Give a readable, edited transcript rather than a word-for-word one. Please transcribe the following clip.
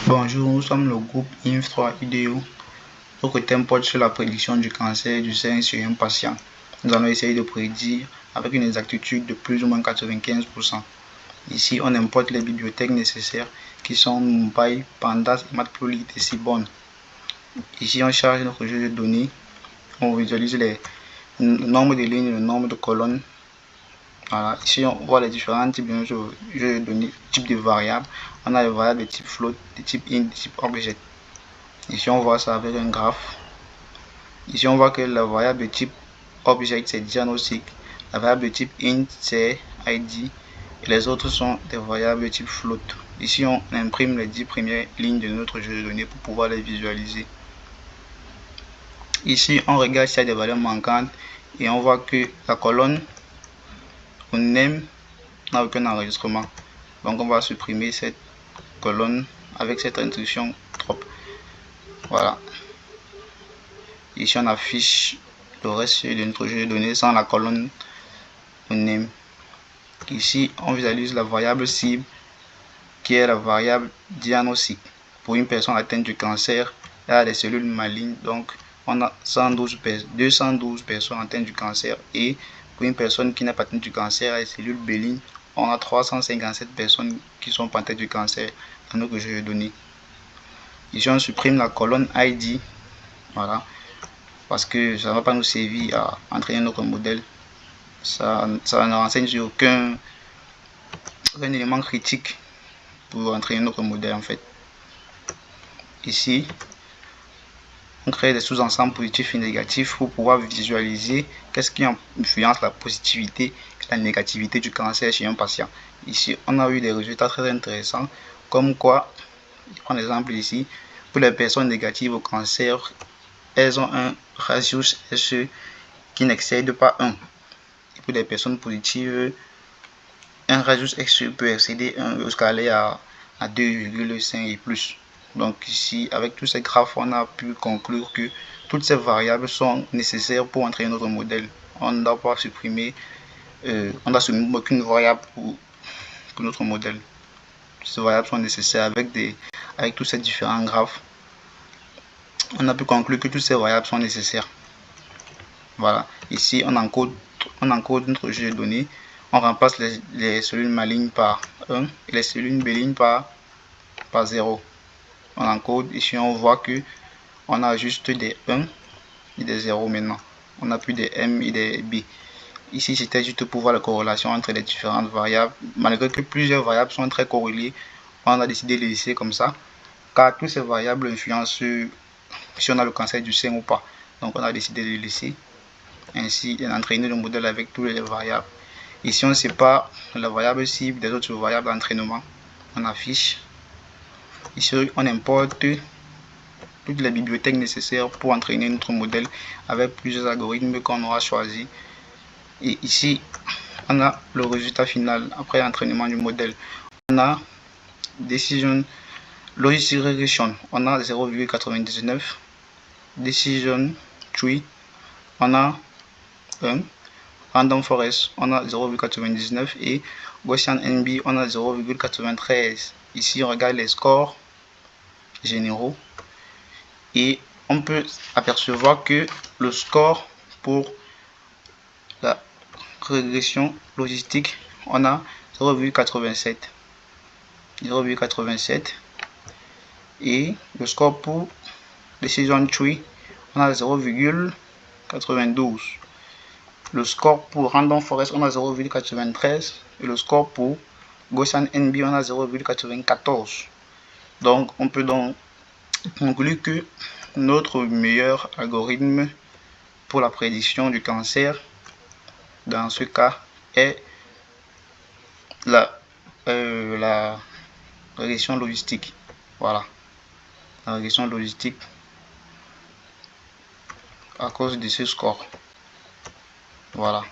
Bonjour, nous sommes le groupe INF3 IDEO. Notre thème porte sur la prédiction du cancer du sein chez un patient. Nous allons essayer de prédire avec une exactitude de plus ou moins 95%. Ici, on importe les bibliothèques nécessaires qui sont NumPy, Pandas, Matplotlib et Seaborn. Ici, on charge notre jeu de données. On visualise le nombre de lignes et le nombre de colonnes. Voilà. Ici, on voit les différents types de jeux de données, types de variables. On a les variables de type float, de type int, de type object. Ici, on voit ça avec un graphe. Ici, on voit que la variable de type object, c'est diagnostic. La variable de type int, c'est id. Et les autres sont des variables de type float. Ici, on imprime les 10 premières lignes de notre jeu de données pour pouvoir les visualiser. Ici, on regarde s'il y a des valeurs manquantes et on voit que la colonne name n'a aucun enregistrement. Donc, on va supprimer cette colonne avec cette instruction trop. Voilà. Ici, on affiche le reste de notre jeu de données sans la colonne name. Ici, on visualise la variable cible qui est la variable diagnostic. Pour une personne atteinte du cancer, elle a des cellules malignes. Donc, on a 212 personnes atteintes du cancer. Et pour une personne qui n'est pas atteinte du cancer, elle a des cellules bénignes. On a 357 personnes qui sont atteintes du cancer dans notre jeu de données. Ici, on supprime la colonne ID. Voilà. Parce que ça ne va pas nous servir à entraîner notre modèle. Ça ne renseigne sur aucun élément critique pour entraîner notre modèle en fait. Ici, on crée des sous-ensembles positifs et négatifs pour pouvoir visualiser qu'est-ce qui influence la positivité et la négativité du cancer chez un patient. Ici, on a eu des résultats très intéressants, comme quoi, je prends l'exemple ici, pour les personnes négatives au cancer, elles ont un radius SE qui n'excède pas 1. Et pour les personnes positives, un radius SE peut excéder 1 jusqu'à aller à 2,5 et plus. Donc ici, avec tous ces graphes, on a pu conclure que toutes ces variables sont nécessaires pour entraîner notre modèle. On ne doit pas supprimer, on n'a supprimer aucune variable pour notre modèle. Ces variables sont nécessaires avec tous ces différents graphes. On a pu conclure que toutes ces variables sont nécessaires. Voilà. Ici, on encode notre jeu de données. On remplace les cellules malignes par 1 et les cellules bénignes par 0. On encode. Ici, on voit que on a juste des 1 et des 0 maintenant. On n'a plus des M et des B. Ici, c'était juste pour voir la corrélation entre les différentes variables. Malgré que plusieurs variables sont très corrélées, on a décidé de les laisser comme ça, car toutes ces variables influencent sur si on a le cancer du sein ou pas. Donc, on a décidé de les laisser. Ainsi, d'entraîner le modèle avec toutes les variables. Ici, on sépare la variable cible des autres variables d'entraînement. On affiche. Ici, on importe toutes les bibliothèques nécessaires pour entraîner notre modèle avec plusieurs algorithmes qu'on aura choisi. Et ici, on a le résultat final après l'entraînement du modèle. On a Decision Logistic Regression, on a 0,99. Decision Tree, on a 1. Random Forest, on a 0,99 et Gaussian NB, on a 0,93. Ici, on regarde les scores généraux et on peut apercevoir que le score pour la régression logistique, on a 0,87 et le score pour Decision Tree, on a 0,92. Le score pour Random Forest, on a 0,93 et le score pour Gaussian NB, on a 0,94. Donc, on peut donc conclure que notre meilleur algorithme pour la prédiction du cancer, dans ce cas, est la régression logistique. Voilà, la régression logistique à cause de ce score. Voilà.